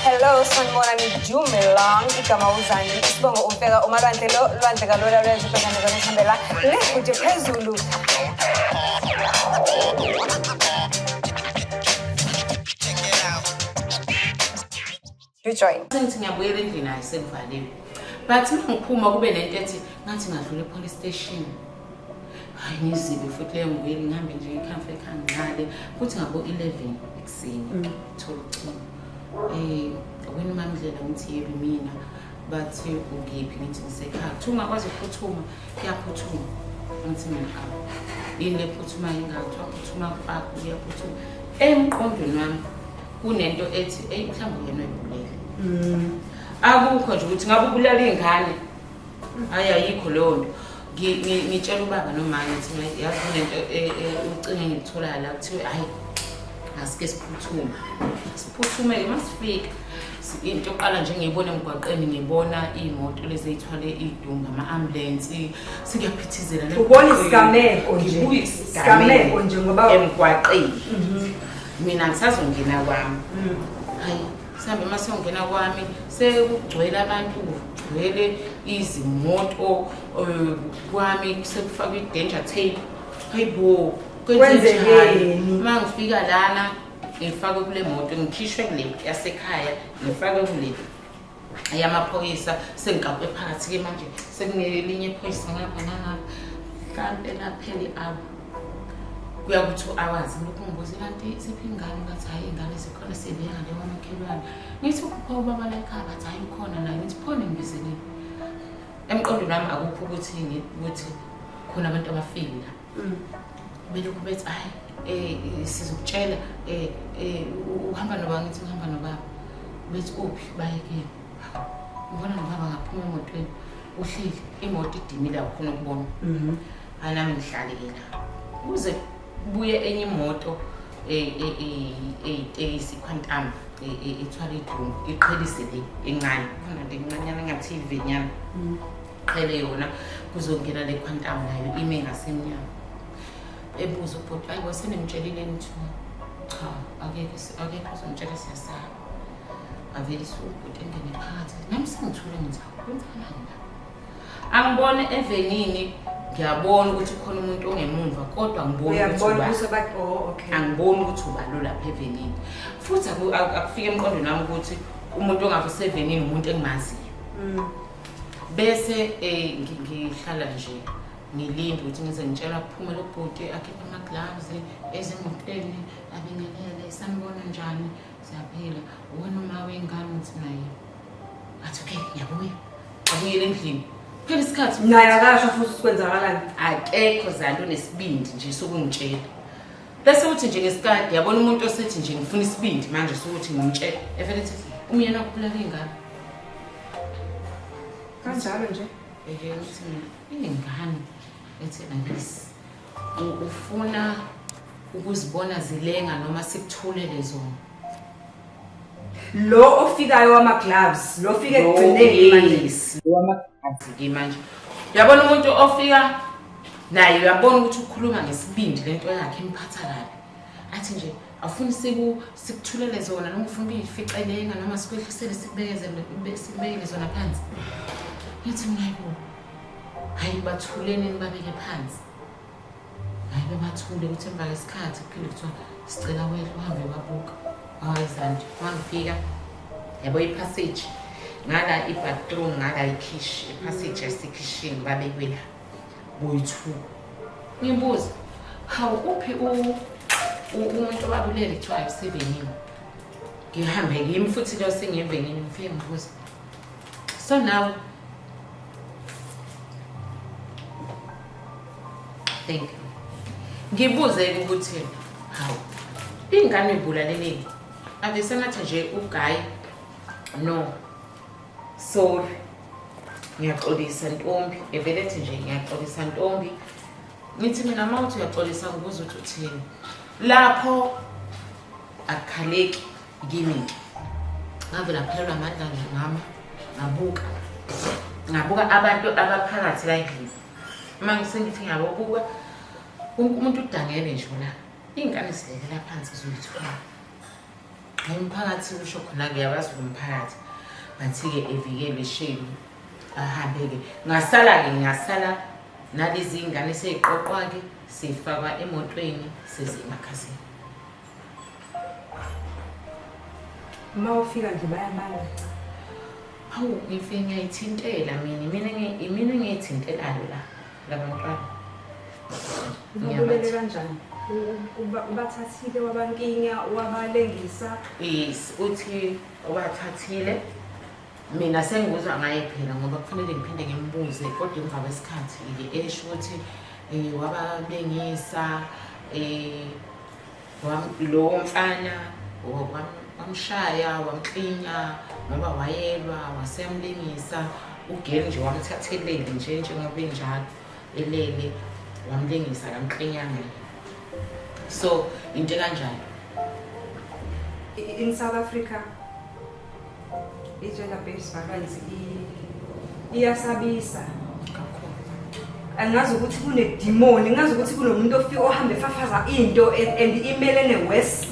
Hello, sanibona nijumelang igama uzani isibongo umfeka umalwandle lo lwandle kalola lwezibhekane konihambela lehuje phezulu. Do join. Sengithi ngiyabuyela endlini ayisengivaliwe. But mangiphuma kube nento ethi ngathi ngadlula epolice station. Hayi ngizibe futhi leyo ngiveli ngihambe nje ikhamfe ekhangale kuthi ngabo 11 ekuseni thola ucingo. Wena uMamdlela ngithi yebo mina bathi ungiphi ngithi ngisekhaya. Kuthi ungakwazi ukuphuthuma kuyaphuthuma. Ngithi mina yini lephuthuma ingathi waphuthuma kwakho kuyaphuthuma. Emqondweni wami kunento ethi mhlawumbe yena uyibulele. Akukho nje ukuthi ngabe ubulala ingane. Hayi ayikho leyo nto. Ngitshela ubaba noma ngithi yazi kunento ucinge ngithola la kuthiwe hayi asike siphuthume. Siphuthume ke masifika into oqala nje ngiyibona emgwaqeni ngibona imoto lezi ezithwale idumba ama-ambulance sikuyaphithizela le ubona isigameko nje isigameko nje ngoba emgwaqeni mina ngisazongena kwami hayi sihambe mase ungena kwami sekugcwele abantu kugcwele izimoto kwami sekufakwe i-danger tape hayibo kwenzekeni mangifika lana ngifake kule moto ngikhishwe kule yasekhaya ngifake kule ayamaphoyisa sengigabwe phakathi ke manje sekunelinye iphoyisa ngapha nangapha kanti lapheli abo kuya ku 2 hours lokhu ngibuza kanti siphi ingane ngathi hayi ingane zikhona sibeka leyo makhelwane ngithi ukupha ubaba la ekhaya bathi hayi ukhona la ngithi phone ngibizele emqondweni wami akukho ukuthi khona abantu abafile la belokhu bethi hayi sizokutshela uhamba noba ngithi ngihamba nobaba bethi uphi bayeke ngibona nobaba ngaphuma emotweni uhleli imoto idimile akukhona ukubona hayi nami ngihlalekela kuze buye enye imoto eyiteki quantum ethwala idumbu iqhelise le encane khona le ncanyana ngathi ivenyana qhele yona kuzongena le quantum nayo ime ngasemnyama ebuzo ubhuti ayi wasenemtshelile nithu cha akekho uzomtshela siyasaba avele ubhuti engene phakathi nami sengithule ngithi kwenzekani la angibone evenini ngiyabona ukuthi khona umuntu ongemumva kodwa ngibona ukuthi angiboni ukuthi ubalo lapha evenini futhi akufike emqondweni wami ukuthi umuntu ongavuse evenini umuntu engimaziyo bese ngihlala nje ngilinde ukuthi ngize ngitshela kuphuma lo bhuti akhipha ama-gloves ezimotweni abingelele sanibona njani siyaphila wena uma wengane uthi naye athi okay ngiyabuya abuyele endlini phela isikhathi naye akasho futhi sikwenzakalani akekho zalo nesibindi nje sokungitshela bese uthi nje ngesikade yabona umuntu osethi nje ngifuna isibindi manje sokuthi ngimtshele evele ethi umyena ukubulala ingane kanjalo nje ngithi ingane ethi angisi ufuna ukuzibona zilenga noma sikuthulele zona lo ofikayo wama-gloves lo ofika ekugcineni manje lo wama-gloves manje uyabona umuntu ofika naye uyabona ukuthi ukhuluma ngesibindi lento yakhe imphatha kabi athi nje afuni sikuthulele zona noma ufuna uyificelenga noma sikwehlisele sikubekele zona phansi ngithi mina yibo hayi bathuleni nibabeke phansi hayi bebathule ukuthi emva kwesikhathi kuphinde kuthiwa sicela wethu uhambe wabuka awayizanje mangifika yabo ipassage ngala ibathroom ngala ikhishi ipassage yasekhishini babekwela boyi-2 ngimbuza hawu uphi umuntu obabulele kuthiwa ayisevenini ngihambe ngimi futhi lo sengiyevenini ngifike ngibuza so now thank you ngibuze ukuthi hawu ingane ibulaleleni ave sengathi nje uGuy no sorry ngiyaxolisa Ntombi evele ethi nje ngiyaxolisa Ntombi ngithi mina mawuthi uyaxolisa ngibuza ukuthi uthini lapho akhaleki kimi ngavela phelelwa amandla ngami ngabuka abantu abaphakathi la endlini manje ngithi ngiyabobuka umuntu udangele nje la ingane silekela phansi zoyithola umphakathi usho khona-ke yabazi umphakathi bathi-ke evikele shame ahambe-ke ngasala nalezi ngane seyiqoqwa-ke seyifakwa emotweni seze emakhazini. Uma ufika nje bayabala. Hawu ngifike ngiyayithintela mina ngiyithintelayo la bantwana. Ngiyabulele kanjani? Ubathathile wabankinga wabalengisa. Yes, uthi ubathathile. Mina sengizwa ngaye phela ngoba kufanele ngiphinde ngimbuze kodwa emva kwesikhathi-ke esho ukuthi wabalengisa lo mfana wamshaya wamklinya ngoba wayelwa waseyamlengisa ugeli nje wamthathelele njengoba enjalo elele wamlengisa kamklinyana. So into kanjalo in South Africa i-gender-based violence iyasabisa kakhulu. Angazi ukuthi kunedemoni, ngazi ukuthi kunomuntu ofika ohambe efafaza into and imele ne-West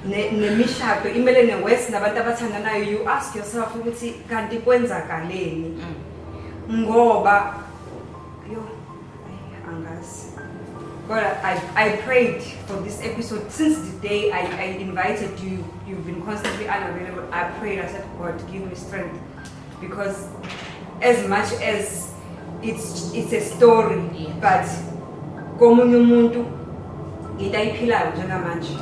nemishado imele ne-West nabantu abathandanayo. You ask yourself ukuthi kanti kwenzakaleni ngoba angazi. God, I prayed for this episode since the day I invited you. You've been constantly unavailable. I prayed. I said, God, give me strength, because as much as it's a story, yes, but komunye umuntu into ayiphilayo njengamanje.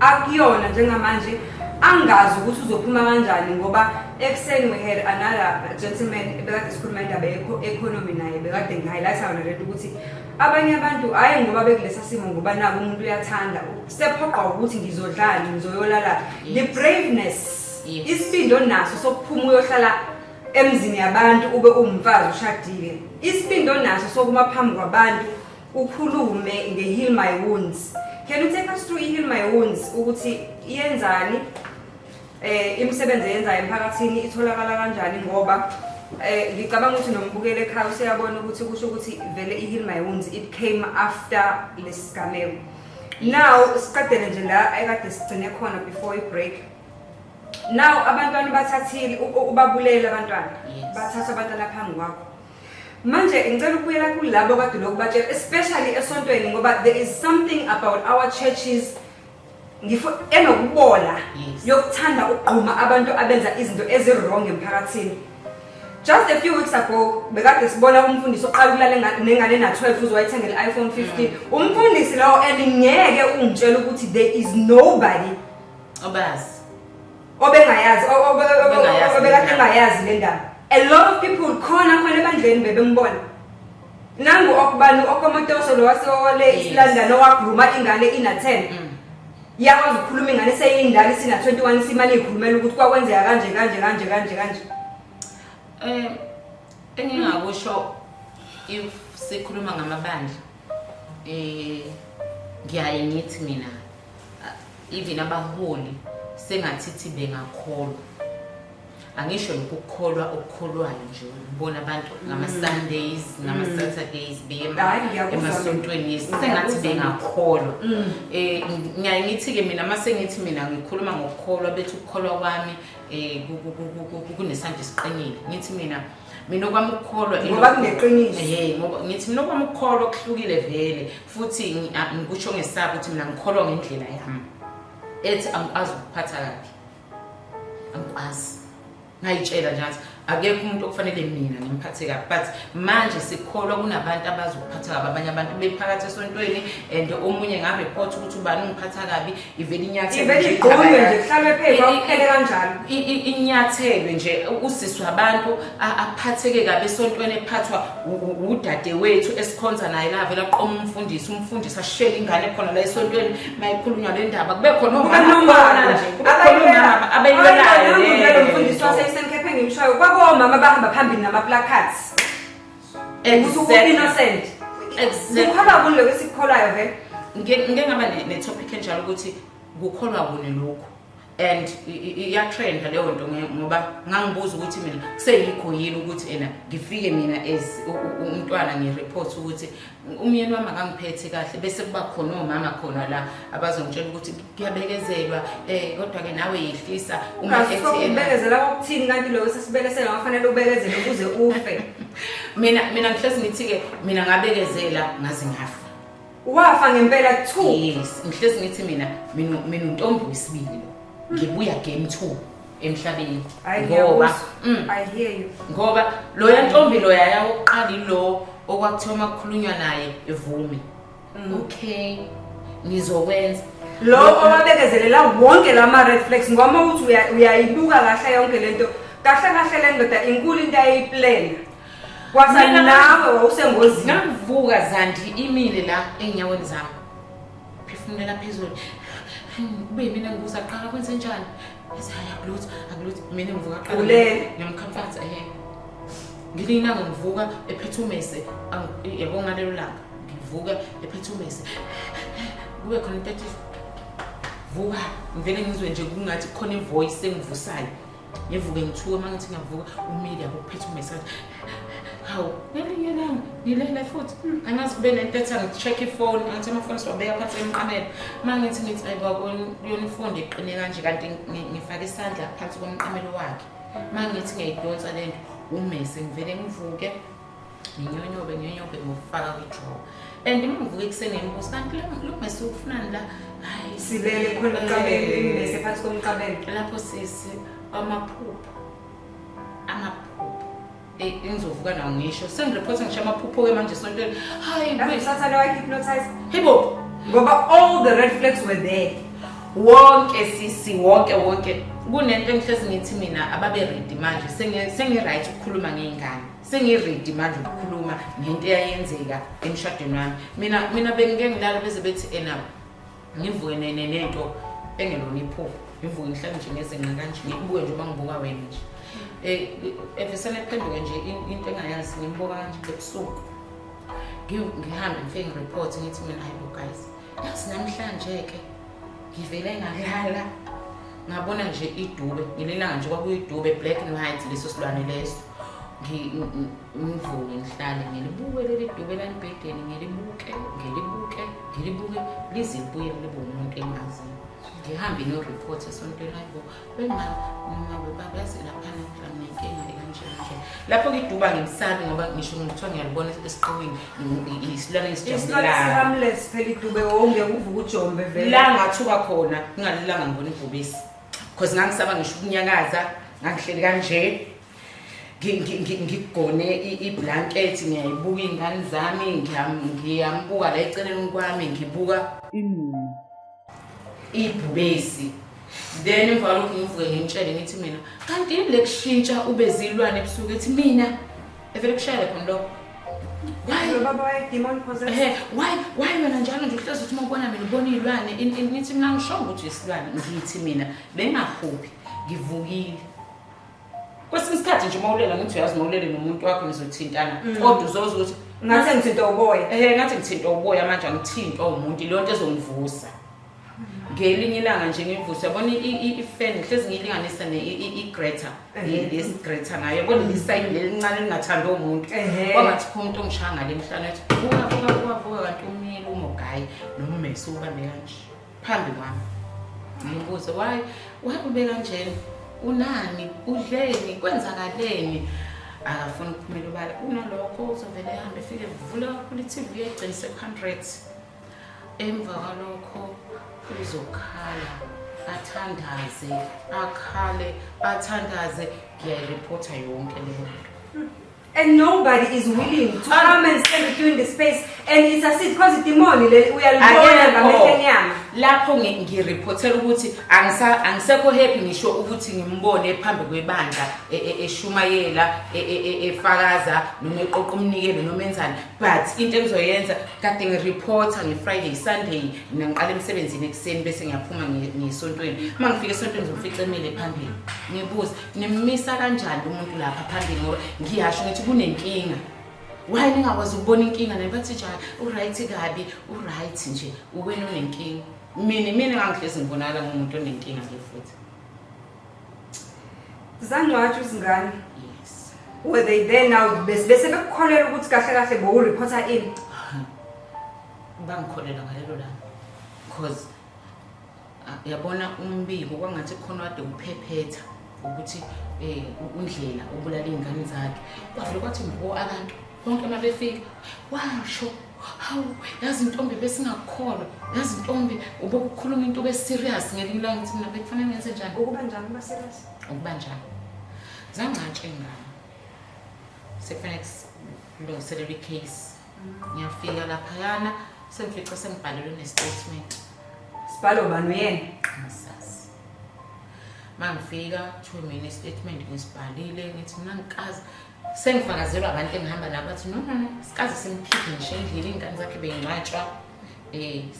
Akuyona njengamanje. Angazi ukuthi uzophuma kanjani ngoba ekuseni we had another gentleman ebekade sikhuluma indaba ye-economy naye bekade ngihighlighta yona lento ukuthi abanye abantu hayi ngoba bekulesa simo ngoba nabo umuntu uyathanda sephoqa ukuthi ngizodlala ngizoyolala. The braveness, isipindo naso sokuphuma uyohlala emzini yabantu ube umfazi ushadile. Isipindo naso sokuma phambi kwabantu ukhulume nge-Heal My Wounds. Can you take us through i-Heal My Wounds ukuthi iyenzani? Imisebenzi eyenzayo emphakathini itholakala kanjani ngoba ngicabanga ukuthi nombukele ekhaya useyabona ukuthi kusho ukuthi vele i-Heal My Wounds it came after lesigameko. Now siqedele nje la ekade sigcine khona before i-break. Now abantwana bathathile ubabulele abantwana bathatha abantwana phambi kwakho. Manje ngicela ukubuyela kulabo kade lokubatshela especially esontweni ngoba there is something about our churches enokubola yokuthanda ukugquma abantu abenza izinto ezirong emphakathini. Just a few weeks ago bekade sibona umfundisi oqala ukulala nengane na-12 uzowayithengela i-iPhone 15. Umfundisi lawo ngeke ungitshela ukuthi there is nobody obengayazi le ndaba. A lot of people khona ebandleni bebembona. Nangu okubani okomotoso lo wasole isilanda nowagruma ingane ina-10. Yakwazi ukukhuluma ingane seyindala isina 21 simane ikhulumela ukuthi kwakwenzeka kanje. Engingakusho if sikhuluma ngamabandla ngiyaye ngithi mina even abaholi sengathithi bengakholwa. Angisho lokukholwa okukholwayo nje ubona abantu ngama-Sundays ngama-Saturdays emasontweni sengathi bengakholwa. Ngiyaye ngithi-ke mina masengithi mina ngikhuluma ngokukholwa bethi ukukholwa kwami kunesandla esiqinile. Ngithi mina okwami ukukholwa ngoba kungeqiniso. Ngoba ngithi mina okwami ukukholwa kuhlukile vele futhi ngikusho ngesaba ukuthi mina ngikholwa ngendlela yami ethi angikwazi ukuphatha kabi. Angikwazi ngayitshela nje akekho umuntu okufanele mina ngimphathe kabi, but manje sikholwa kunabantu abazokuphatha kabi abanye abantu bephakathi esontweni and omunye ngabe report ukuthi ubani ungiphatha kabi ivele inyathelo nje kuhlalwe phela uphele kanjalo inyathelo nje usiswa abantu aphatheke kabi esontweni ephathwa udade wethu esikhonza naye la vele aqoma umfundisi ashela ingane khona la esontweni mayikhulunywa le ndaba kube khona omama nje abayilona abayilona umfundisi waseyisenkephe ngimshayo kwabomama bahamba phambili nama-placards innocent. Kukhona kuni lokho esikukholwayo vele. Ngeke ngaba ne-topic enjalo ukuthi kukholwa kuni lokho and iyatrenda leyo nto ngoba ngangibuza ukuthi mina kuseyikho yini ukuthi ngifike mina as umntwana ngireport ukuthi umyeni wami akangiphethe kahle bese kuba khona omama khona la abazongitshela ukuthi kuyabekezelwa kodwa ke nawe yihlisa uma ethi ubekezela kokuthini kanti lo sesibelesela ngafanele ubekezele ukuze ufe. mina ngihlezi ngithi ke mina ngabekezela ngazi ngafa. Wafa ngempela 2. Yes, ngihlezi ngithi mina untombi wesibili lo. Ngibuya game 2 emhlabeni ngoba I hear you. Ngoba lo yantombi lo yayokuqala ilo okwakuthiwa makukhulunywa naye evume. Okay, ngizokwenza lo owabekezelela wonke lama red flags ngoba uthi uyayibuka kahle yonke lento kahle le ndoda inkulu into ayiplan kwasana nawe wawusengozini. Ngavuka Zandi imile la enyaweni zami phefumulela phezulu kube mina ngizaqala kwenze njani akulut mina ngivuka qala ngiyamcomforta ngilina ngivuka ephethumese yabo ngalelo langa ngivuka ephethumese kube khona into ethi vuka ngivele ngizwe nje kungathi khona ivoice engivusayo ngivuke ngithuka mangithi ngiyavuka umile yabo ephethumese hawu ngilela futhi angazi kube nento ethi ngi-check ifone angithi amafoni siwabeka phansi emqamelo mangithi ngithi ayibako yona ifoni eqine kanje kanti ngifaka isandla phansi komqamelo wakhe mangithi ngiyidonsa lento umese ngivele ngivuke nginyonyobe ngofaka kwi-drawer and ngivuke ekuseni ngibuza kanti lo mese ufunani la hayi sibele khona emqamelo imese phansi komqamelo lapho sisi amaphupho engizovuka nawo ngisho sengireporta ngisho amaphupho ke manje sontweni hayi usathane wahypnotize hibo ngoba all the red flags were there wonke sisi wonke kunento engihlezi ngithi mina ababe ready manje sengi-right ukukhuluma ngey'ngane sengi-ready manje ukukhuluma ngento eyayenzeka emshadweni wami mina bengike ngilala beze bethi ngivuke nento engelona iphupho ngivuke ngihlale nje ngezenqa kanje ngikubuke nje uma ngibuka wena nje evesane phenduke nje into engayazi ngimbuka kanje ebusuku ngihambe ngifike ngireport ngithi mina hayibo guys yazi namhlanje ke ngivele ngalala ngabona nje idube ngililanga nje kwakuyidube black and white leso silwane leso ngivuke ngihlale ngilibuke leli dube lanibhedeni ngilibuke lize libuye libe umuntu engaziyo ngihambe no-report esontweni hayibo bengababa yazi laphana nenkinga kanje lapho ngiduba ngimsabi ngoba ngisho ngithiwa ngiyalibona esiqwini isilwane esijabulelayo phela idube wonke uvuka ujombe vele la ngathuka khona ngingalilanga ngibona ibhubesi because ngangisaba ngisho ukunyakaza ngangihleli kanje ngigone iblanket ngiyayibuka ingane zami ngiyambuka la eceleni kwami ngibuka ibhubesi then emva lokho ngivuke ngimtshele ngithi mina kanti yini lekushintsha ube zilwane ebusuku ethi mina evele kushayela khona lokho baba demon possessed why wena njalo nje uhlezi uthi mawubona mina ubona izilwane nithi mina ngishongo ukuthi isilwane ngithi mina bengahuphi ngivukile kwesinye isikhathi nje mawulela ngithi uyazi mawulele nomuntu wakho nizothintana kodwa uzoza ukuthi ngathi ngithinta uboya ngathi ngithinta uboya manje angithintwa umuntu leyo nto ezongivusa ngelinye ilanga nje ngivusa yabona ifan ngihlezi ngiyilinganisa i-Greta lesi Greta ngayo yabona lisayini lelincane lingathanda umuntu kwangathi umuntu ongishaya ngale emhlane ethi vuka kanti umile umogayi nommese ubambe kanje phambi kwami ngibuza why ube kanjena unani udleni kwenzakaleni akafuna ukuphumela ubala unalokho uzovele ehambe efike vula kakhulu i-TV yegcina se-100 emva kwalokho uzokhala athandaze ngiyayireport yonke leyo and nobody is willing to come and stand with you in the space and it's as if because idemoni uyalibona ngamehlweni yami lapho ngireportela ukuthi angisekho happy ngisho ukuthi ngimbone phambi kwebandla eshumayela efakaza noma eqoqa umnikelo noma enzani but into engizoyenza kade ngireporta ngeFriday Sunday ngiqala emsebenzini ekseni bese ngiyaphuma ngisontweni mangifika esontweni ngizofica emile phambili ngibuza nimisa kanjani umuntu lapha phambili ngoba ngiyasho ngithi kunenkinga why ningakwazi ukubona inkinga nabathi njalo uright kabi uright nje uwena unenkinga mina ngangihlezi ngibonakala ngumuntu onenkinga nje futhi Zangcwatshwa izingane. Yes. Were they there now? Bese bekukholela ukuthi kahle kahle bowureporta in. Bangikholela ngalelo langa. Because yabona umbiko kwangathi khona kade uphephetha ukuthi uNdlela ubulala izingane zakhe. Kwavele kwathi mbo abantu bonke mabefika washo hawu yazi intombi besingakholwa yazi intombi ubokukhuluma into beserious ngelinye ilanga ukuthi mina bekufanele ngenze njani ukuba njani ba serious ukuba njani zangcatshe ngani sekufanele kulungiselelwe icase ngiyafika lapha yana semfica sengibhalelwe nestatement sibhalo bani uyena ngisasi mangifika kuthiwe mina statement ngisibhalile ngithi mina ngikazi sengifakazelwa abantu engihamba nabo bathi no sikaze simphike ngisho endlini ingane zakhe beyingcwatshwa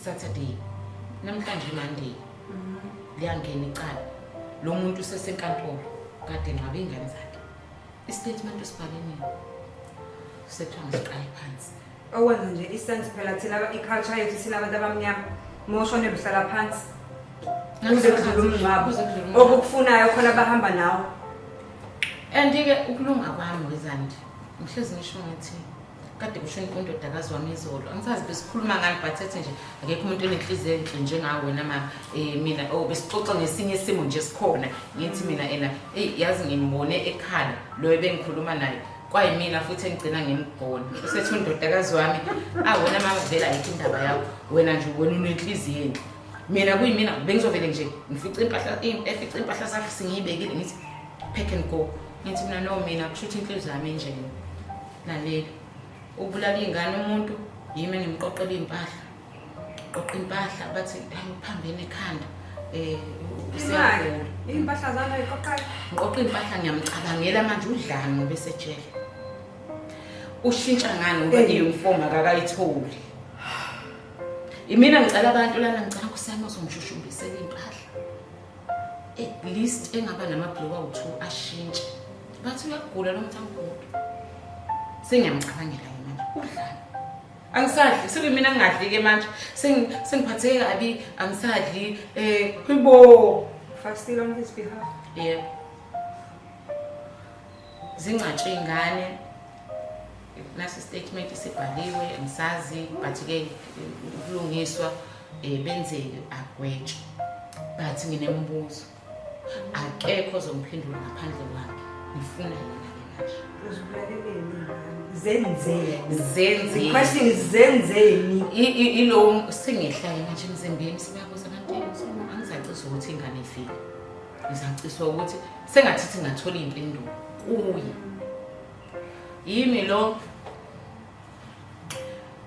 Saturday namhlanje Monday liyangena icala lo muntu usesenkantolo kade ngabe ingane zakhe istatement usibhaleni sekuthiwa ngisiqale phansi owenza nje isense phela thina iculture yethu thina abantu abamnyama moshone buhlala phansi kuze kudlule umngcwabo okukufunayo khona bahamba nawo andike ukulunga kwami wezandi ngihlezi ngisho ngithi kade kusho indodakazi wami izolo angisazi besikhuluma ngani but ethi nje akekho umuntu onenhliziyo enhle njengawe nama mina besixoxa ngesinye isimo nje sikhona ngithi mina ena yazi ngimone ekhala lo ebengikhuluma naye kwayimina futhi engigcina ngimgona usethi indodakazi wami wena mama vela ayikho indaba yakho wena nje wena unenhliziyo enhle mina kuyimina bengizovele nje ngifica impahla zakhe singiyibekile ngithi pack and go ngithi mina no mina kushuthi inhliziyo yami nje naleli ubulala ingane umuntu yimi ngimqoqela impahla qoqa impahla bathi uphambene ekhanda usiyagula impahla zami ayiqoqela ngoqa impahla ngiyamcabangela manje udlanga bese jele ushintsha ngani ngoba i-uniform akakayitholi imina ngicela abantu lana ngicela kusema uzongishushumbisela impahla at least engaba namabhloka u2 ashintshe bathi uyagula lo muntu angigudu sengiyamcabangela manje udlala angisadli sekuyimina ngingadli ke manje sengiphatheke kabi angisadli kubo fight still on his behalf yebo zingcatshe ingane nasi statement isibhaliwe ngisazi but ke ukulungiswa benzeke agwetshwe but nginembuzo akekho ozongiphendula ngaphandle kwakhe ngifuna yena manje uzibulaleleni zenzeni zenze question is zenzeni ilo singehlayo manje emzimbeni sibabuza abantu angizacisa ukuthi ingane ifike ngizacisa ukuthi sengathithi ngathola impendulo kuye yimi lo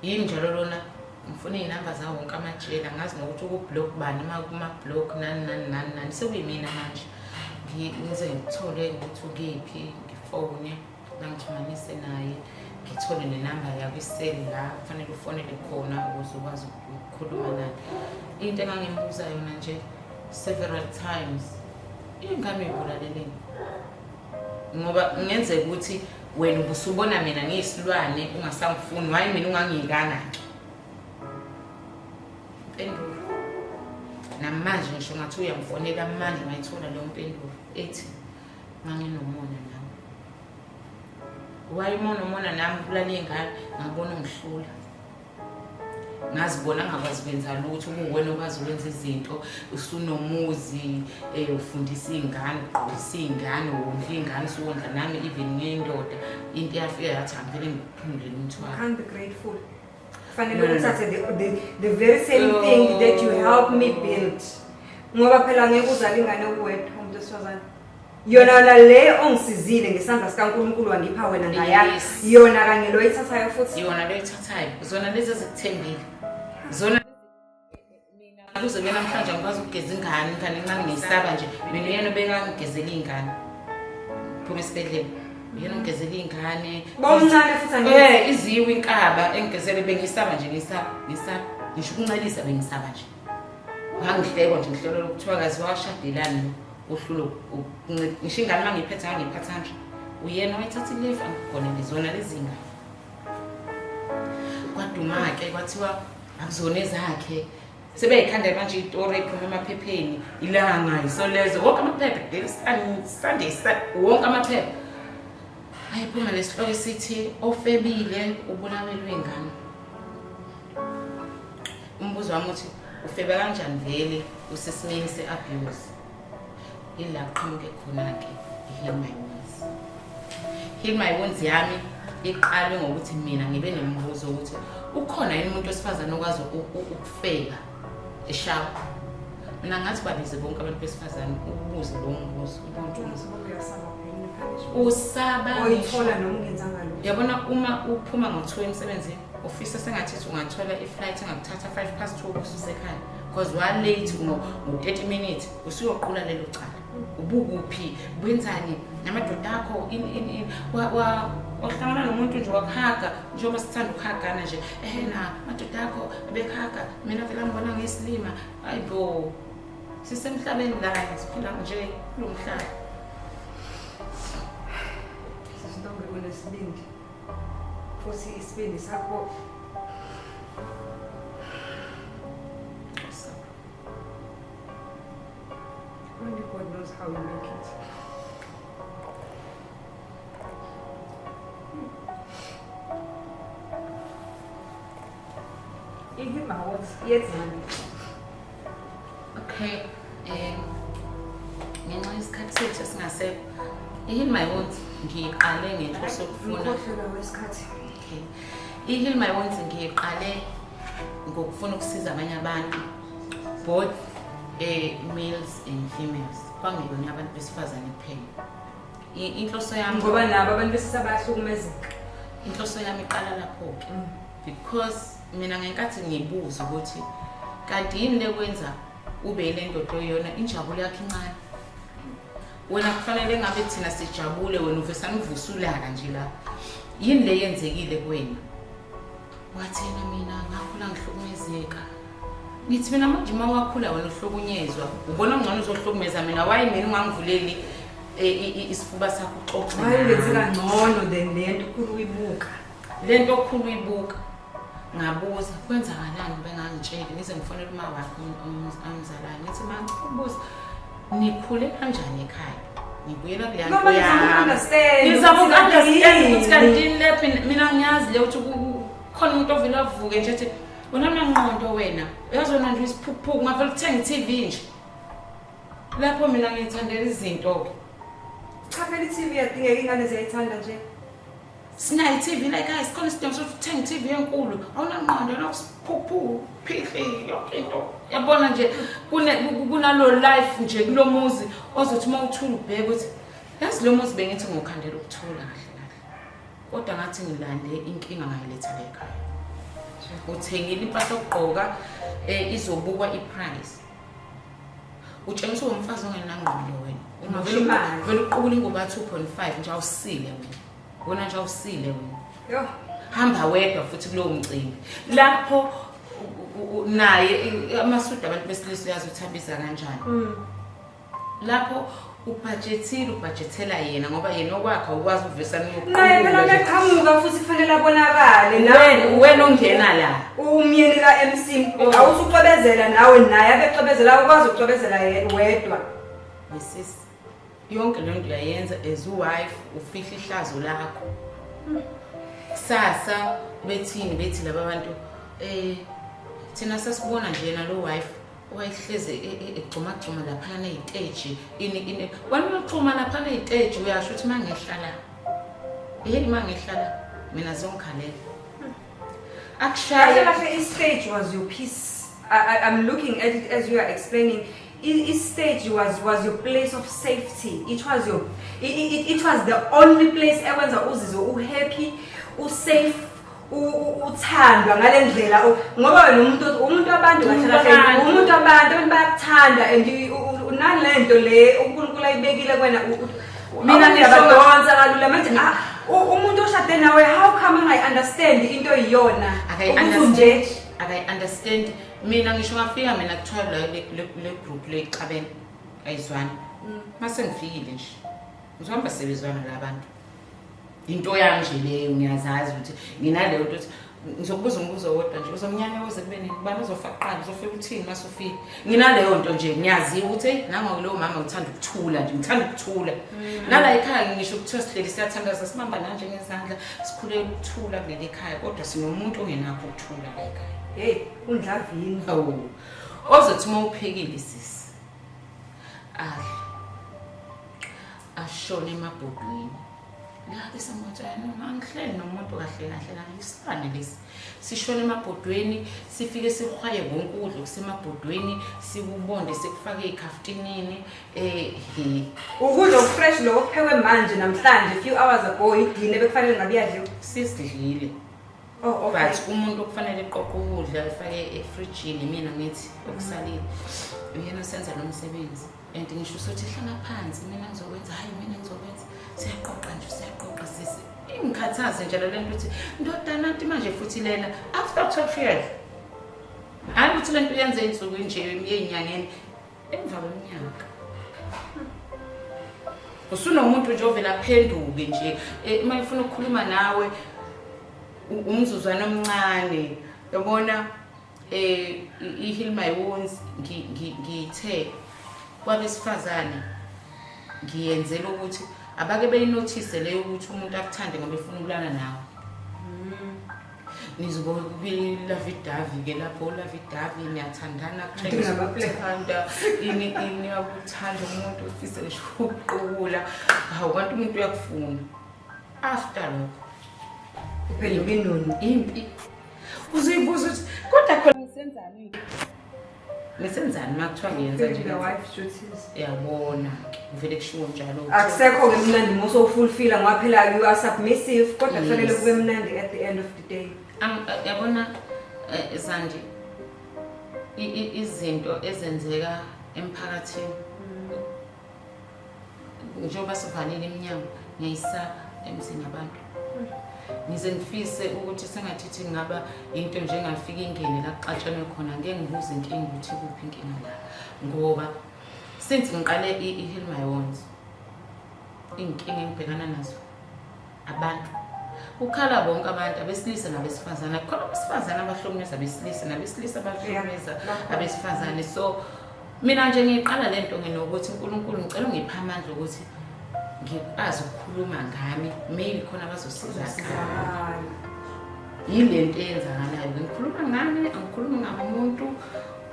yimi njalo lona ngifuna izinamba zawo wonke amajela ngazi nokuthi ukublock bani kuma block nani sekuyimina manje ngize ngithole ukuthi ukephi ngifone la ngixhumanise naye ngithole nenamba yakhe iseli la kufanele ufonele khona ukuze ukwazi ukukhuluma naye into engangimbuza yona nje several times ingane ibulaleleni ngoba ngenzeka ukuthi wena ubusubona mina ngiyisilwane ungasangifuni wayi mina ungangiyikana impendulo namanje ngisho ngathi uyamfonela manje ngayithola leyo mpendulo ethi nganginomona nawe wayimona nami kulala ingane ngabona ngihlula ngazibona ngakwazi kwenza lutho kuwena okwazi ukwenza izinto usunomuzi ufundisa izingane uqhubisa izingane wondla izingane usondla nami even ngendoda into yafika yathi angivele ngiphumule umthwalo can't be grateful fanele uthathe the very same thing that you helped me build ngoba phela ngeke uzale ingane kuwedwa umuntu osifazane yona le ongisizile ngesandla sikaNkulunkulu wangipha wena ngayakho yona kanye lo ithathayo futhi yona lo ithathayo zona lezi ezikuthembile zona mina kuze mina namhlanje ngikwazi ukugeza ingane encane ngiyisaba nje mina yena obengangigezela izingane phuma esibedlela yena ungigezela izingane bomncane futhi iziwe inkaba engigezele bengiyisaba nje ngiyisaba ngisho ukuncelisa bengisaba nje ngangihlekwa nje ngihlelo lokuthiwa kazi washadelana uhlulo ngisho ingane mangiphethe ngangiphatha nje uyena wayithatha ileave angigonele zona lezi ngane kwaduma ke kwathiwa akuzona ezakhe sebeyikhanda manje itori ephuma emaphepheni ilanga isolezo wonke amaphepha Sunday wonke amaphepha ayiphuma lesihloko sithi ofebile ubulawelwe ingane. Umbuzo wami uthi ufebe kanjani vele usesimeni se-abuse? Ila qhamuke khona-ke i-Heal My Wounds. Heal My Wounds yami iqalwe ngokuthi mina ngibe nembuzo ukuthi ukhona yini umuntu wesifazane okwazi ukufeba eshawa. Mina ngathi babize bonke abantu besifazane ukubuze lo mbuzo usaba oyithola noma ungenzanga lo. Yabona uma uphuma ngo-2 emsebenzini ofisa sengathi ungathola i-flight engakuthatha 2:05 ususekhaya because wa late ngo-30 minutes usuyoqula lelo cala. Ubukuphi wenzani namadoda akho wahlangana nomuntu nje wakhaga njengoba sithanda ukhagana nje na madoda akho bekhaga mina vele ngibona ngesilima ayibo sisemhlabeni la siphila nje kulo mhlaba. Sisonke kunesibindi futhi isibindi sakho only God knows how you make it. I-Heal My Wounds yenzani? Okay, ngenxa yesikhathi sethu esingasekho i-Heal My Wounds ngiyiqale ngenhloso yokufuna. Ngikhohlela wesikhathi. Okay, i-Heal My Wounds ngiyiqale ngokufuna ukusiza abanye abantu both males and females. Kwangeyona abantu besifazane kuphela. Inhloso yami Ngoba nabo abantu besisabahlukumezeka. Inhloso yami iqala lapho-ke because mina ngenkathi ngibuza ukuthi kanti yini lekwenza ube ile ndodo yona injabulo yakhe incane. Wena kufanele ngabe thina sijabule wena uvesana uvusulaka nje la. Yini le yenzekile kuwena? Wathena mina ngakhula ngihlukumezeka. Ngithi mina manje uma wakhula wena uhlukunyezwa ubona ngcono uzohlukumeza mina why mina ungangivuleli isifuba sakho uxoxe. Hayi lenze kangcono than lento ukhulu uyibuka. Lento okhulu uyibuka ngabuza kwenzakalani bengangitsheli ngize ngifonela uma wakho amzalwane ngithi mangibuza nikhule kanjani ekhaya ngibuyela kuyanto yami ngizama ukunderstand ukuthi kanti laphi mina ngiyazi le ukuthi khona umuntu ovela avuke nje ethi wena mnangqondo wena uyazona nje isiphuphuku ngavela ukuthenga i-TV nje lapho mina ngithandela izinto ke Cha phela i-TV yadingeka ingane ziyayithanda nje. Sinayo i-TV la ekhaya sikhona isidingo sokuthi uthenge i-TV enkulu awunangqondo nakusiphuphu phihle yonke into yabona nje kunalo life nje kulo muzi ozothi uma uthula ubheke ukuthi yazi lo muzi bengithi ngokhandela ukuthula kahle kahle kodwa ngathi ngilande inkinga ngayiletha la ekhaya uthengile impahla okugqoka izobukwa i-price utshengisa umfazi ongenangqondo wena uma vele uqubula ingoba 2.5 nje awusile wena nje awusile wena Yo hamba wedwa futhi kulowo mcimbi lapho naye amasudu abantu besilisa uyazi uthambisa kanjani lapho ubudgetela yena ngoba yena okwakhe ukwazi uvesana naye phela ngeqhamuka futhi kufanele abonakale nawe wena ongena la umyeni ka MC awusucobezela nawe naye abecobezela ukwazi ukucobezela wedwa Mrs. Yonke lento uyayenza as wife ufihla ihlazo lakho sasa bethi laba bantu thina sasibona nje na lo wife wayihleze egcoma lapha na istage ini wena uxhuma lapha na istage uyasho ukuthi mangehlala mangehlala mina zongikhalela akushaya kahle istage was your piece. I'm looking at it as you are explaining. Stage was your place of safety. It was the only place ewenza uzizwe happy, safe, uthandwa ngale ndlela ngoba wena umuntu abantu kahle umuntu abantu bayakuthanda and unalento le uNkulunkulu ayibekile kwena mina ngiyabadonsa kalula manje umuntu oshade nawe how come I understand into iyona ukuthi I understand mina ngisho ngafika mina kuthiwa le group le Xabene ayizwani mase ngifikile nje ngizihamba sebezwana labantu into yami nje leyo ngiyazazi ukuthi nginaleyo ukuthi ngizokubuza umbuzo wodwa nje uzomnyanya kuze kube nini ubani uzofaqala uzofika uthini masufika nginaleyo nto nje ngiyazi ukuthi nango lo mama ngithanda ukuthula nje ngithanda ukuthula nala ekhaya ngisho ukuthi sihleli siyathandaza simamba nanje ngezandla sikhule ukuthula kuleli ekhaya kodwa sinomuntu ongenakho ukuthula la ekhaya hey undlavini hawo ozothi mawuphekile sisi ashone emabhodweni la isamotshana angihleli nomuntu kahle kahle la isifane lesi sishone emabhodweni sifike sikhwaye konke ukudla kusemabhodweni sikubonde sikufake ekhaftinini ukudla okufresh lokho kuphekwe manje namhlanje few hours ago idine bekufanele ngabe yadliwa sisidlile okay but umuntu okufanele eqoqe ukudla efake efrijini mina ngithi okusalile uyena senza lo msebenzi and ngisho ukuthi hlala phansi mina ngizokwenza hayi mina ngizokwenza siyaqoqa nje siyaqoqa sisi ingikhathaze nje le nto ukuthi ndodana nti manje futhi lena after 12 years hayi ukuthi lento yenze insuku nje yenyangeni emva kweminyaka usunomuntu nje ovela phenduke nje uma ufuna ukukhuluma nawe umzuzwana omncane yabona heal my wounds ngithe kwabesifazane ngiyenzela ukuthi abake beyinotice leyo ukuthi umuntu akuthande ngoba efuna ukulana nawe nizobona kubila vidavi ke lapho la vidavi niyathandana kuthanda ini yakuthanda umuntu ufise nje ukuqhubula hawu kanti umuntu uyakufuna after lokho phela binoni impi uzibuza ukuthi kodwa khona nisenzani nisenzani makuthiwa ngiyenza nje wife duties yabona uvele kushiwo njalo akusekho ke mnandi moso fulfill ngaphela you are submissive kodwa kufanele kube mnandi at the end of the day yabona Zandi izinto ezenzeka emphakathini njengoba sivalile iminyango ngiyisa emzini abantu nize ngifise ukuthi sengathithi ngaba into nje engafika ingene la kuxatshane khona ngeke ngibuze inkinga ukuthi kuphi inkinga la ngoba since ngiqale heal my wounds inkinga engibhekana nazo abantu ukhala bonke abantu abesilisa nabesifazana khona abesifazana abahlukumeza abesilisa nabesilisa abahlukumeza abesifazane so mina nje ngiqala lento nginokuthi uNkulunkulu ngicela ungipha amandla ukuthi ngikwazi ukukhuluma ngami maybe khona bazosizakala yilento eyenzakalayo ngikhuluma ngami angikhuluma ngamuntu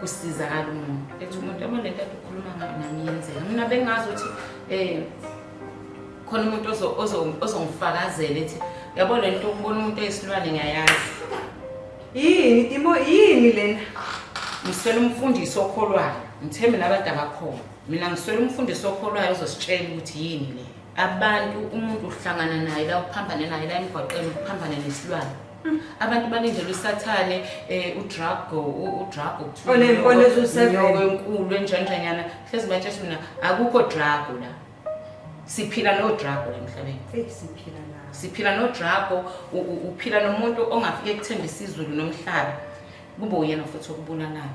kusizakala umuntu ethi umuntu amalento ukukhuluma ngami nami yenzeka mina bengazi ukuthi khona umuntu ozongifakazela ethi yabo lento ukubona umuntu eyisilwane ngiyayazi yini lena ngiswele umfundisi okholwayo ngithembe nabantu abakhona mina ngiswele umfundisi okholwayo uzositshela ukuthi yini le abantu umuntu uhlangana naye la uphambane naye la emgwaqeni uphambane nesilwane abantu balindele usathane udrago onempondo ezu7 enkulu enjanjanyana hlezi batshela mina akukho drago la siphila no drago emhlabeni siphila no drago uphila nomuntu ongafike ekuthembisa izulu nomhlaba kube uyena futhi okubulalayo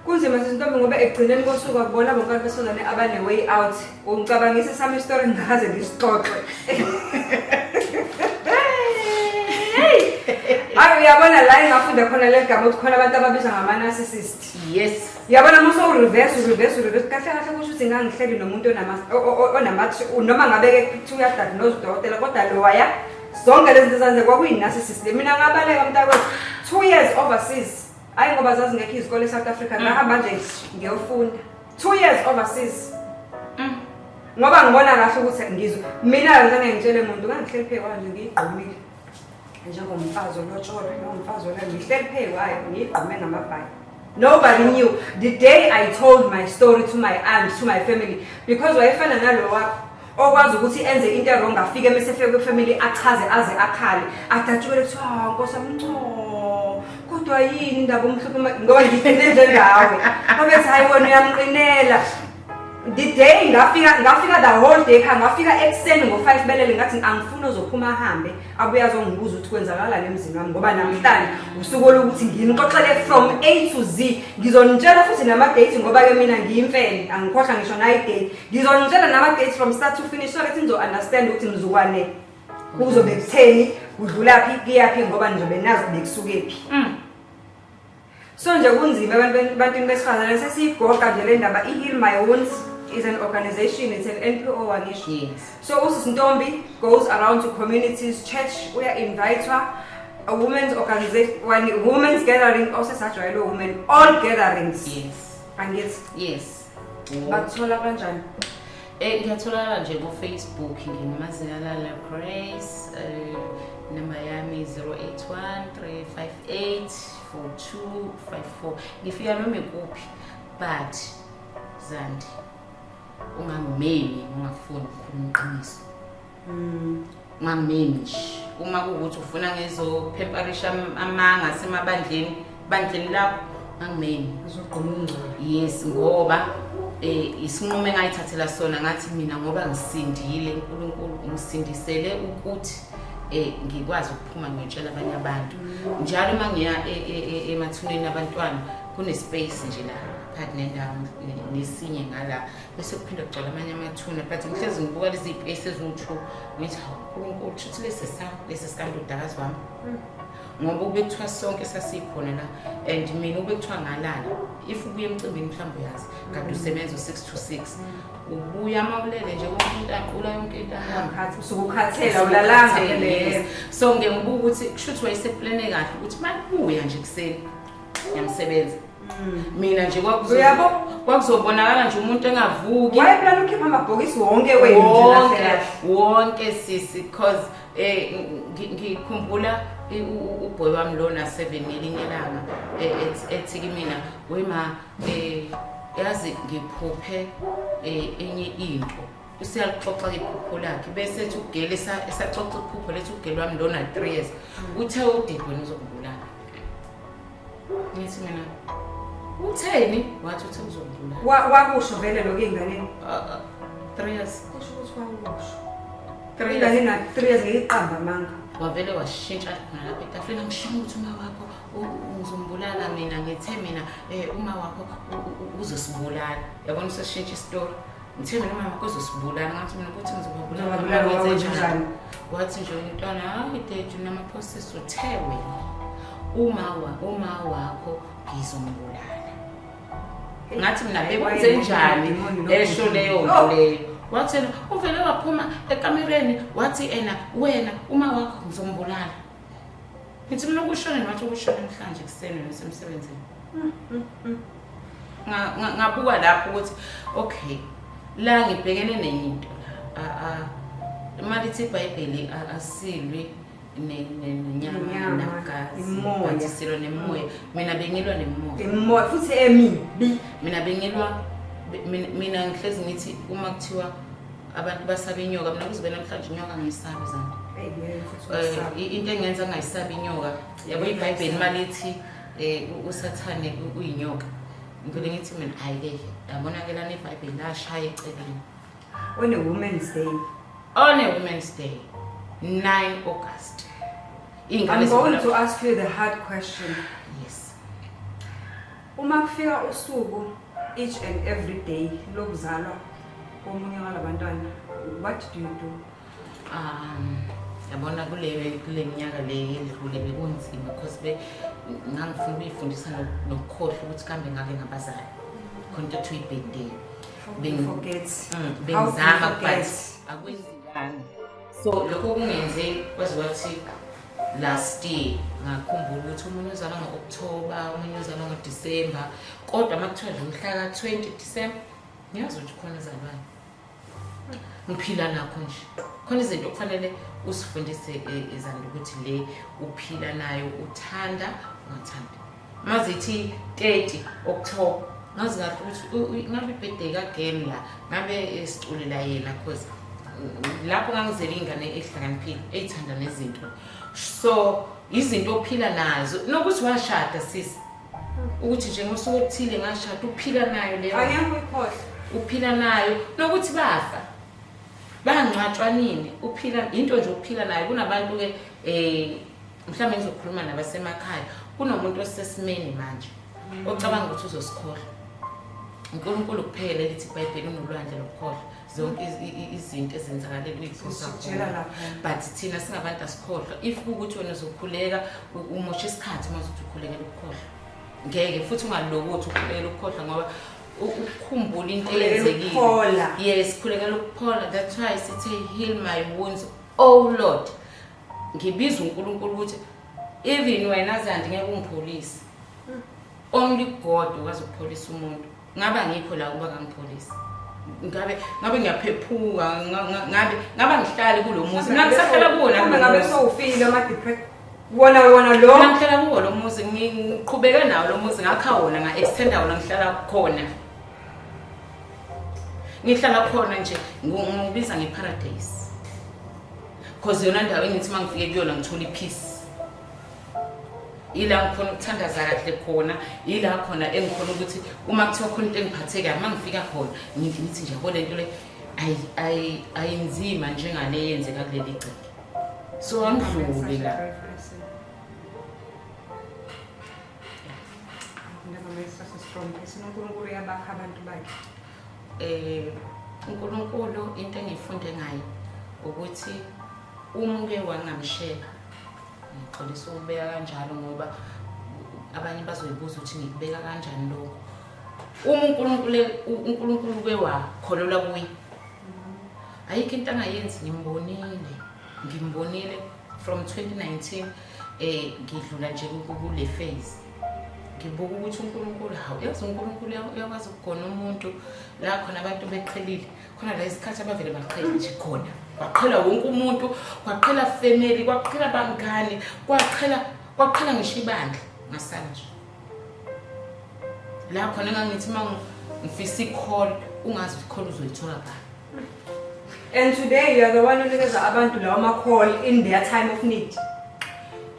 kunzima sizintombi ngoba egcineni kosuku akubona bonke besozane abane way out ungicabangise sami story ngaze ngisixoxe ayi uyabona la engafunda khona le gama ukuthi khona abantu ababizwa ngama narcissist yes yabona muso reverse kahle kahle kusho ukuthi ngangihleli nomuntu onamathi noma ngabe kuthiwa uyadiagnose udokotela kodwa lo waya zonke lezi zinto zenze kwakuyi narcissist mina ngabaleka mntakwethu 2 years overseas hayi ngoba zazi ngekho izikole eSouth Africa ngahamba nje ngiyofunda 2 years overseas ngoba ngibona kahle ukuthi ngizwe mina ngizange ngitshele umuntu ngangihleli phezu kanje ngiyigqumile njengomfazi olotshola nomfazi ola ngihleli phezu kwayo ngiyigqume ngamabhayi. Nobody knew the day I told my story to my aunt, to my family, because wayefana nalo wakho okwazi ukuthi enze into wrong afike mesefike kwefamily achaze aze akhale adatshukele kuthi Nkosi amnco kodwa yini indaba omhlupho ngoba ngithine njengawe obethi hayi wena uyamqinela. The day ngafika the whole day ngafika ekseni ngo5 belele ngathi angifuna uzophuma ahambe abuye azongibuza ukuthi kwenzakalala emzini wami ngoba namhlanje usuku lokuthi nginixoxele from A to Z ngizonitshela futhi nama dates ngoba ke mina ngiyimfene angikhohlwa ngisho na date ngizonitshela nama dates from start to finish so that nizo understand ukuthi mzukwane kuzobe kutheni udlula phi kuyaphi ngoba njobe nazi bekusuke phi so nje kunzima ebantwini besifazane sesiyigoqa nje le ndaba i-Heal My Wounds is an organization, it's an NPO angisho. Yes. So uSisintombi goes around to communities, church uya-invite a women's organization, women's gathering, also such a women, all gatherings. Yes. And yes. Yes. Bathola kanjani? Ngiyatholakala nje ku-Facebook ngingumazilala Grace, number yami 081-358-4254. Ngifika noma kuphi but Zandi ungangimemi ungafuni ukukhuluma iqiniso. Ungangimemi nje uma kuwukuthi ufuna ngezopheparisha amanga semabandleni lakho ungangimemi Uzogqoma ungcono. yes ngoba isinqumo engayithathela sona ngathi mina ngoba ngisindile uNkulunkulu ngisindisele ukuthi ngikwazi ukuphuma ngiyotshela abanye abantu njalo uma ngiya emathuneni abantwana kunespace nje la phakathi nendawo nesinye ngala bese kuphinda kugcwala amanye amathuna but ngihlezi ngibuka lezi place eziwu2 ngithi uNkulunkulu uthi lesi sikanti udakazi wami ngoba ubekuthiwa sonke sasikhona la and mina ubekuthiwa ngalala if ubuye emcimbini mhlawumbe uyazi kade usebenza 6 to 6 ubuya amawulele nje umuntu aqula yonke into ahamba usukukhathela ulalanga phela so ngibuka ukuthi kushuthi wayeseplane kahle ukuthi makubuya nje kuseni ngiyamsebenza mina nje kwakuzobonakala nje umuntu engavuki wayeplan ukhipha amabhokisi wonke wenu wonke sisi because ngikhumbula uboy wami lo na 7 ngelinye langa ethi kimi wema yazi ngiphuphe enye into usiyalixoxa iphupho lakhe bese ethi ugele esaxoxa iphupho lethu ugele wami lo na 3 years uthe udidi wena uzokubulala ngithi mina utheni wathi uthi uzokubulala wakusho vele lokho enganeni 3 years kusho ukuthi wakusho 3 years na 3 years ngiqamba manga wavele washintsha khona lapha etafuleni ngisho ukuthi uma wakho uzombulala mina ngithe mina uma wakho uzosibulala yabona useshintsha istory ngithe mina uma wakho uzosibulala ngathi mina ukuthi ngizobulala wenze njani wathi nje umntwana hayi daddy nama process uthewe uma wakho ngizombulala ngathi mina bekwenze njani esho leyo nto leyo wathi uvele waphuma ekamereni wathi wena uma wakho ngizombulala ngithi mina ukushona ngathi ukushona namhlanje kuseni nasemsebenzini ngabuka lapho ukuthi okay la ngibhekene nenye into malithi iBhayibheli asilwe nenyama nagazi imoya silo nemoya mina bengilwa nemoya imoya futhi emibi mina bengilwa mina ngihlezi ngithi uma kuthiwa abantu basaba inyoka mina kuzibena namhlanje inyoka ngiyisabi zami into engenza ngayisabi inyoka yabo iBhayibheli malithi usathane uyinyoka ngikho ngithi mina ayike yabona ke lana iBhayibheli lashaya eceleni on a women's day 9 August I'm going to ask you the hard question. Yes. Uma kufika usuku each and every day lokuzalwa komunye walabantwana, what do you do? Yabona kule minyaka le edlule bekunzima because ngangifuna ukuyifundisa nokukhohlwa ukuthi kambe ngake ngabazali. Khona to birthday. Bengizama but akwenzekanga. So lokho kungenze kwaziwathi last year ngakhumbula ukuthi umuntu uzalwa ngo-October umuntu uzalwa ngo-December kodwa makuthiwa nje umhla ka-20 December ngiyazi ukuthi khona izalwane ngiphila nakho nje khona izinto kufanele usifundise izandla ukuthi le uphila nayo uthanda ungathandi mazithi 30 October ngazi kahle ukuthi ngabe ibirthday kagame la ngabe esiculela yena cause lapho ngangizela ingane ehlakaniphile eyithanda nezinto so izinto ophila nazo nokuthi washada sisi ukuthi nje ngosuku okuthile ngashada uphila nayo leyo Angiyakukhohlwa uphila nayo nokuthi bafa bangcwatshwa nini uphila into nje uphila nayo kunabantu ke mhlawumbe ngizokhuluma nabasemakhaya kunomuntu osesimeni manje ocabanga ukuthi uzosikhohlwa uNkulunkulu kuphela elithi iBhayibheli unolwandle lokukhohlwa zonke izinto ezenzakalela uyiphosa khona but thina singabantu asikhohlwa if ukuthi wena uzokhuleka umosha isikhathi mase ukhulekela ukukhohlwa ngeke futhi ungalokothi ukhulekela ukukhohlwa ngoba ukukhumbula into eyenzekile yes khulekela ukuphola that's why sithi heal my wounds oh Lord ngibiza uNkulunkulu ukuthi even wena Zandi ngeke ungipholise only God ukwazi ukupholisa umuntu ngaba ngikho la kuba ngangipholisa ngabe ngiyaphephuka ngabe ngihlale kulomuzi ngakusahlala kuona ngabe sowufile ama depression wona lo ngihlala kuwo lo muzi ngiqhubeka nawo lo muzi ngakha wona nga extenda wona ngihlala khona ngihlala khona nje ngibiza ngeparadise because yona ndawo engithi mangifike kuyona ngithola ipeace ila ngikhona ukuthandaza kahle khona ila khona engikhona ukuthi uma kuthiwa khona into engiphatheka mangifika khona ngithi nje yabo lento le ayinzima njengale yenzeka kuleli gceke so angidluli la uNkulunkulu uyabakha abantu bakhe uNkulunkulu into engifunde ngayo ukuthi umuke wangamshela ngixolisa ukubeka kanjalo ngoba abanye bazoyibuza ukuthi ngikubeka kanjani lokho uma uNkulunkulu wakholelwa kuye ayikho into angayenzi ngimbonile from 2019 ngidlula nje kule phase ngibuka ukuthi uNkulunkulu yazi uNkulunkulu uyakwazi ukugona umuntu la khona abantu beqhelile khona la isikhathi abavele baqhela nje khona waqhela wonke umuntu waqhela family waqhela bangani waqhela ngisho ibandla ngasala nje la khona ngangithi ngifisa icall ungazi icall uzoyithola ba and today you are the one onikeza abantu lawo ama call in their time of need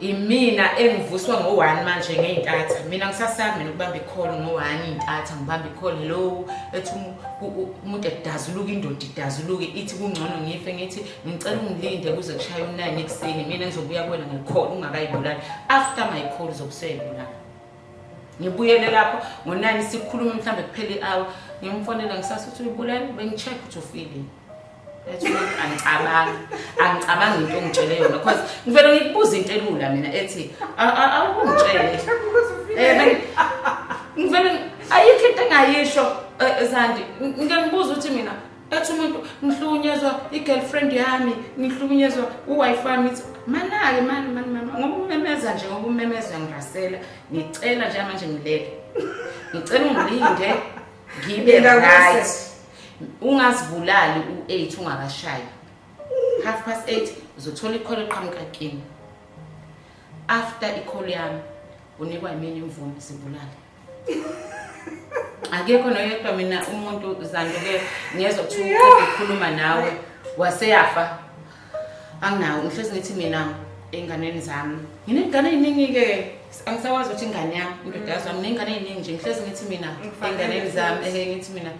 imina engivuswa ngo1 manje ngeintatha mina ngisasami ukubamba icall ngo1 intatha ngibamba icall hello ethi umuntu edazuluka indoda idazuluke ithi kungcono ngife ngithi ngicela ungilinde kuze kushaya u9 ekseni mina ngizobuya kuwena ngicall ungakayibulali after my call zokusebula ngibuyele lapho ngo9 sikhuluma mhlambe kuphela ihour ngimfonela ngisasuthi uyibulali bengicheck ukuthi ufile ethi angicabangi into ongitshele yona because ngivela ngikubuza into elula mina ethi awungitshele ngivela ayikho into engayisho Zandi ngiyabuza ukuthi mina ethi umuntu ngihlukunyezwa igirlfriend yami ngihlukunyezwa uwifi yami manake ngoba umemeza nje ngoba umemeza ngigasela ngicela nje manje ngileke ngicela ungilinde ngibe right ungazibulali u8 ungakashayi 8:30 uzothola icall eqhamuka kini after icall yami unikwa imini imvume sibulale akekho noyedwa mina umuntu Zandi ke ngiyezwa ukuthi ukhuluma nawe waseyafa anginawo ngihlezi ngithi mina enganeni zami nginengane eziningi ke angisawazi ukuthi ingane yami indodazo yami nengane eziningi nje ngihlezi ngithi mina enganeni zami ngithi mina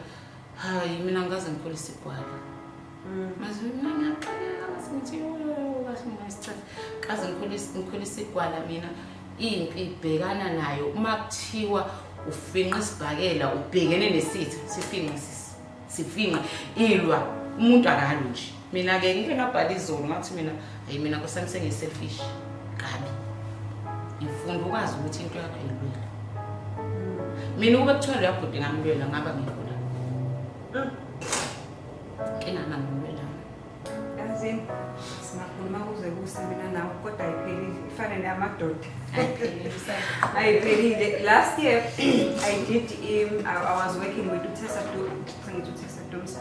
hayi mina ngaze ngikholisa igwala maze mina ngiyaxakeka ngithi kahle kaze ngikholisa igwala mina impi ibhekana nayo uma kuthiwa ufinqa isibhakela ubhekene nesithi sifinqa ilwa umuntu akalo nje mina ke ngike ngabhala izolo ngathi mina nkosami sengiselfish kabi ngifunda ukwazi ukuthi into yakho ayilwela mina ube kuthiwa uyabhude ngamlwela ngaba ngikho kenana ngilwela yazini simakhuluma kuze kusemina nawe kodwa ayiphelile ifana namadoda ayiphelile last year I was working with Utessa Doms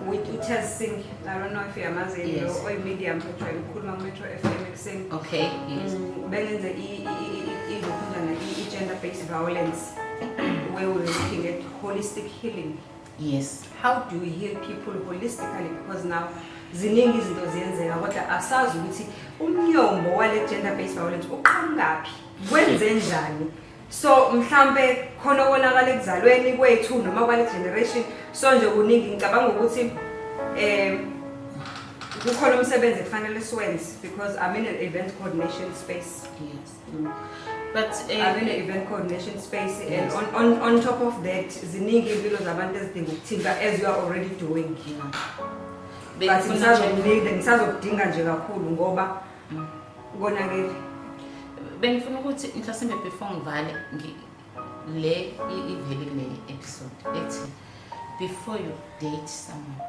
with Utessa Singh. I don't know if you're amazing or medium ukhuluma Metro FM Singh. Okay, yes. Bengenze gender based violence where we're looking at holistic healing. Yes. How do we heal people holistically? Because now ziningi izinto ziyenzeka kodwa asazi ukuthi umnyombo wale gender based violence uqhangaphi kwenze njani. So mhlambe khona wonakala ekuzalweni kwethu noma kwale generation so nje kuningi ngicabanga ukuthi kukhona umsebenzi kufanele siwenze because I'm in an event coordination space. Yes. But event coordination space, and on top of that ziningi impilo zabantu ezidinga ukuthinta as you are already doing. But ngisazokudinga nje kakhulu ngoba konakele. Bengifuna ukuthi mhlasimbe before ngivale le ivele le episode ethi before you date someone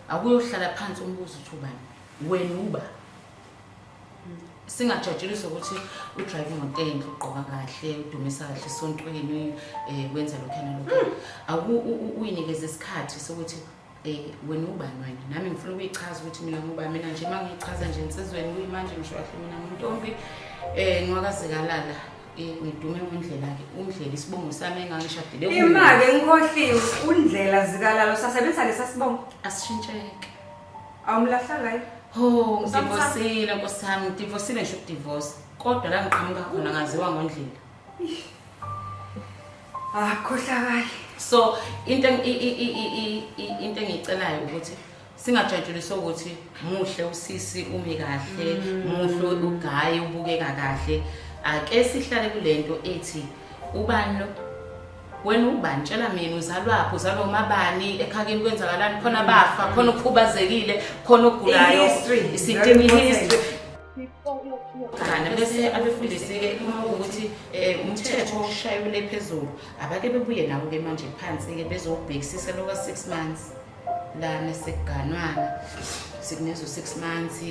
akuyohlala phansi umbuzo uthi ubani wena uba singajatsheliswa ukuthi udrive imoto enhle ugqoka kahle udumisa kahle esontweni wenza lokho nalokho uyinikeza isikhathi sokuthi wena ubani wena nami ngifuna ukuyichaza ukuthi mina ngoba mina nje mangichaza nje insizweni kuyimanje ngisho kahle mina uNtombi ngwakazikalala ngidume ngendlela ke umdlela isibongo sami engangishadile imake ngikhohliwe undlela zikalalo sasebenza lesasibongo asishintsheke awumlahla ngayo ngidivosile nkosami ngidivosile ngisho ukudivorce kodwa la ngiqhamuka khona ngaziwa ngondlela khohlakala. So into engicelayo ukuthi singajatsheliswa ukuthi muhle usisi ume kahle muhle ugayi ubukeka kahle ake sihlale kulento ethi ubani lo wena ubani tshela mina uzalwaphi uzalwa umabani ekhakeni kwenzakalani khona bafa khona ukhubazekile khona ogulayo isidinga history kana bese abefundiseke uma ukuthi umthetho oshaywe phezulu abake bebuye nawo ke manje phansi ke bezobhekisisa lokwa 6 months lana sekuganwana sikunezo 6 months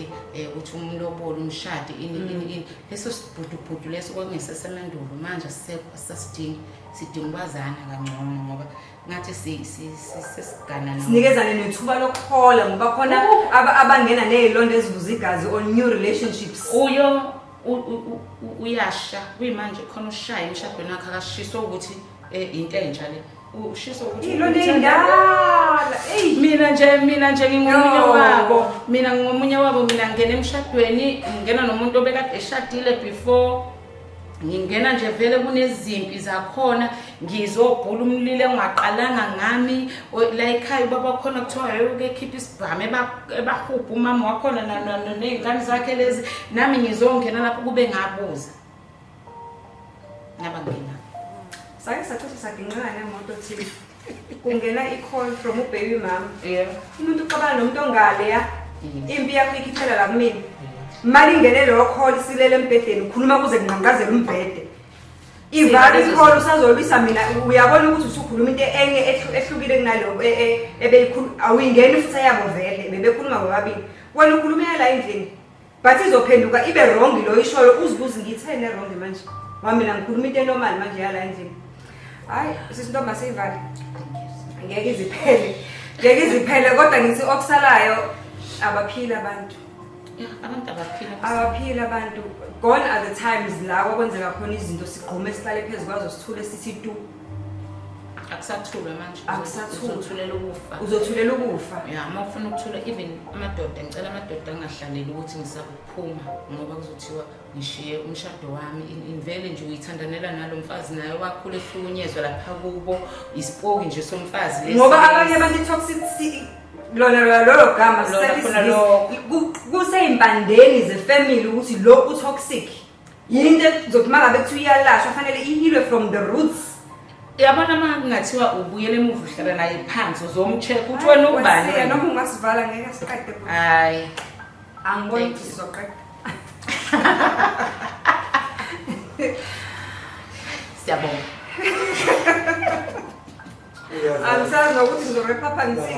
ukuthi umlobolo umshadi ini leso sibhudubhudu leso kwangesesemandulo manje sisidinga ukwazana kangcono ngoba ngathi sisigana sinikezane nethuba lokukhola ngoba khona abangena nezilondo ezivuza igazi on new relationships uyo uyasha kuyimanje khona ushaya emshadweni wakhe akashiswa ukuthi into entsha le ushiswa ukuthi ilondo indala mina nje ngingomunye wabo mina ngene emshadweni ngena nomuntu obekade eshadile before ngingena nje vele kunezimpi zakhona ngizobhula umlilo engaqalanga ngami la ekhaya baba khona kuthiwa yeke keep isibhame ebahubha umama wakhona nezingane zakhe lezi nami ngizongena lapho kube ngabuza ngaba ngena sake saginqana nemoto thile kungena i-call from ubaby mama umuntu uqabana nomuntu ongale ya impi yakho ikhiphela la kumina mali ngene lo call silele embedeni ukhuluma kuze kunqanqazela umbhede ivali i-call usazolwisa mina uyabona ukuthi usukhuluma into enye ehlukile kunalo ebeyikhulu awuyingeni futhi yabo vele bebekhuluma ngobabili wena ukhulumela la endlini but izophenduka ibe wrong lo ishoyo uzibuza ngithene wrong manje mina ngikhuluma into enormal manje yala endlini hayi sisintomba seyivali ngeke iziphele kodwa ngithi okusalayo abaphila abantu abaphila abantu gone are the times la kwenzeka khona izinto sigqume sihlale phezulu kwazo sithule sisitu akusathulwe manje uzothulela ukufa uma ufuna ukuthula even amadoda ngicela amadoda angahlaleli ukuthi ngisakuphuma ngoba kuzothiwa ngishiye umshado wami invele nje uyithandanela nalo mfazi naye wakhula ehlukunyezwa lapha kubo isipoki nje somfazi lesi ngoba abanye abantu toxicity lona lolo gama kuseyimpandeni ze-family ukuthi lo utoxic yinto zokuthi mangabe kuthiwa iyalashwa fanele ihilwe from the roots yabona mangathiwa ubuyele emuva uhlala naye phansi uzomcheck ukuthi wena ubani noma ungasivala ngeke siqede hayi angiboni ukuthi sizoqeda siyabonga angisazi nokuthi ngizorepha phansi